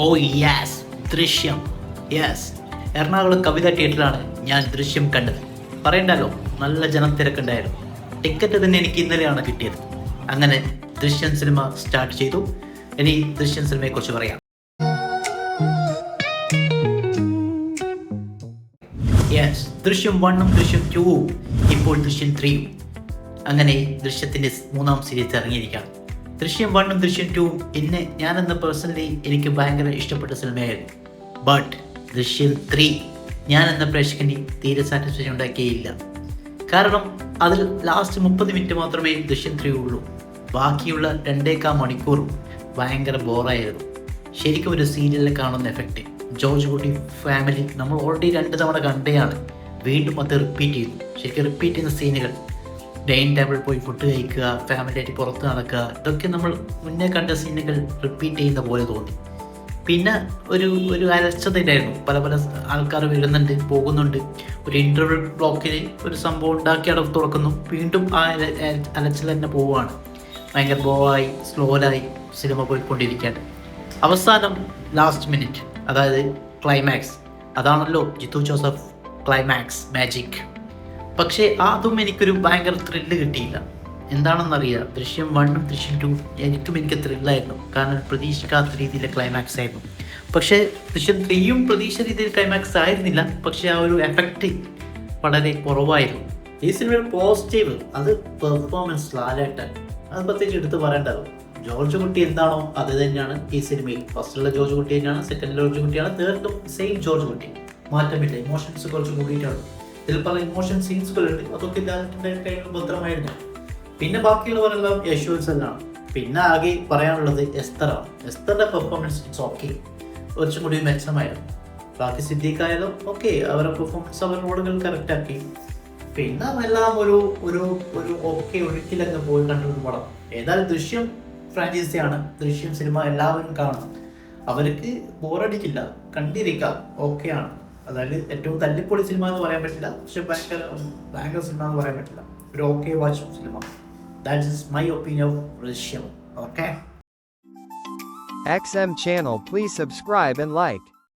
ഓ yes, ദൃശ്യം. Yes, Ernakulam കവിത തിയേറ്ററിലാണ് ഞാൻ ദൃശ്യം കണ്ടത്. പറയണ്ടല്ലോ, നല്ല ജനത്തിരക്കുണ്ടായിരുന്നു. ടിക്കറ്റ് തന്നെ എനിക്ക് ഇന്നലെയാണ് കിട്ടിയത്. അങ്ങനെ ദൃശ്യം സിനിമ സ്റ്റാർട്ട് ചെയ്തു. ഇനി ദൃശ്യം സിനിമയെക്കുറിച്ച് പറയാം. യെസ്, ദൃശ്യം 1ഉം ദൃശ്യം 2ഉം ഇപ്പോൾ ദൃശ്യം 3ഉം. അങ്ങനെ ദൃശ്യത്തിൻ്റെ 3ാം സീരീസ് ഇറങ്ങിയിരിക്കുകയാണ്. ദൃശ്യം 1ഉം ദൃശ്യം 2ഉം ഞാനെന്ന പേഴ്സണലി എനിക്ക് ഭയങ്കര ഇഷ്ടപ്പെട്ട സിനിമയായിരുന്നു. ബട്ട് ദൃശ്യം 3 ഞാനെന്ന പ്രേക്ഷകന് തീരെ സാറ്റിസ്ഫാക്ഷൻ ഉണ്ടാക്കിയില്ല. കാരണം അതിൽ ലാസ്റ്റ് 30 മിനിറ്റ് മാത്രമേ ദൃശ്യം 3 ഉള്ളൂ. ബാക്കിയുള്ള 2.25 മണിക്കൂറും ഭയങ്കര ബോറായിരുന്നു. ശരിക്കും ഒരു സീരിയലിൽ കാണുന്ന എഫക്റ്റ്. ജോർജ് കുട്ടി ഫാമിലി നമ്മൾ ഓൾറെഡി 2 തവണ കണ്ടതാണ്. വീണ്ടും അത് റിപ്പീറ്റ് ചെയ്തു. ശരിക്കും റിപ്പീറ്റ് ചെയ്യുന്ന സീനുകൾ, ഡൈനിങ് ടേബിളിൽ പോയി ഫുഡ് കഴിക്കുക, ഫാമിലിയായിട്ട് പുറത്ത് നടക്കുക, ഇതൊക്കെ നമ്മൾ മുന്നേ കണ്ട സീനുകൾ റിപ്പീറ്റ് ചെയ്യുന്ന പോലെ തോന്നി. പിന്നെ ഒരു അലച്ചതയിലായിരുന്നു. പല ആൾക്കാർ വരുന്നുണ്ട്, പോകുന്നുണ്ട്. ഒരു ഇൻ്റർവെൽ ബ്ലോക്കിൽ ഒരു സംഭവം ഉണ്ടാക്കി അവിടെ തുറക്കുന്നു, വീണ്ടും ആ അലച്ചിൽ തന്നെ പോവുകയാണ്. ഭയങ്കര ബോറായി സ്ലോലായി സിനിമ പോയിക്കൊണ്ടിരിക്കുകയാണ്. അവസാനം ലാസ്റ്റ് മിനിറ്റ്, അതായത് ക്ലൈമാക്സ്, അതാണല്ലോ ജിത്തു ജോസഫ് ക്ലൈമാക്സ് മാജിക്. പക്ഷേ അതും എനിക്കൊരു ഭയങ്കര ത്രില്ല് കിട്ടിയില്ല. എന്താണെന്നറിയാം, ദൃശ്യം 1ഉം ദൃശ്യം 2 എനിക്ക് ത്രില്ലായിരുന്നു. കാരണം പ്രതീക്ഷിക്കാത്ത രീതിയിലെ ക്ലൈമാക്സ് ആയിരുന്നു. പക്ഷേ ദൃശ്യം 3യും പ്രതീക്ഷ രീതിയിൽ ക്ലൈമാക്സ് ആയിരുന്നില്ല. പക്ഷേ ആ ഒരു എഫക്റ്റ് വളരെ കുറവായിരുന്നു. ഈ സിനിമയിൽ പോസിറ്റീവ് അത് പെർഫോമൻസ്. ലാലേട്ടൻ അത് പ്രത്യേകിച്ച് എടുത്ത് പറയേണ്ടത്. ജോർജ് കുട്ടി എന്താണോ അത് തന്നെയാണ് ഈ സിനിമയിൽ. ഫസ്റ്റിലുള്ള ജോർജ് കുട്ടി തന്നെയാണ്, സെക്കൻഡിലെ ജോർജ് കുട്ടിയാണ്, തേർഡും സെയിം ജോർജ് കുട്ടി. മാറ്റമില്ല. ഇമോഷൻസ് കുറച്ച് കൂടിയിട്ടാണ്. ഇതിൽ പല ഇമോഷൻ സീൻസുകളുണ്ട്. അതൊക്കെ ലാലേട്ടൻ്റെ കയ്യിൽ ഭദ്രമായിരുന്നു. പിന്നെ ബാക്കിയുള്ളവരെല്ലാം യശ്വൻസെല്ലാം. പിന്നെ ആകെ പറയാനുള്ളത് എസ്തറാണ്. എസ്തറിൻ്റെ പെർഫോമൻസ് ഇറ്റ്സ് ഓക്കെ, കുറച്ചും കൂടി മെച്ചമായിരുന്നു. ബാക്കി സിദ്ദീഖായാലും ഓക്കെ, അവരുടെ പെർഫോമൻസ് അവർ റോളുകൾ കറക്റ്റാക്കി. പിന്നെ എല്ലാം ഒരു ഓക്കെ ഒഴുക്കിലൊക്കെ പോയി കണ്ടിരുന്ന പടം. ഏതായാലും ദൃശ്യം ഫ്രാഞ്ചൈസിയാണ്. ദൃശ്യം സിനിമ എല്ലാവരും കാണും. അവർക്ക് ബോറടിക്കില്ല, കണ്ടിരിക്കാം, ഓക്കെയാണ്. അതായത് ഏറ്റവും തല്ലിപ്പൊളി സിനിമ എന്ന് പറയാൻ പറ്റില്ല, പക്ഷെ ഭയങ്കര സിനിമ എന്ന് പറയാൻ പറ്റില്ല. ഒരു okay watch cinema. That is my opinion of ദൃശ്യം. Okay. XM channel, please subscribe and like.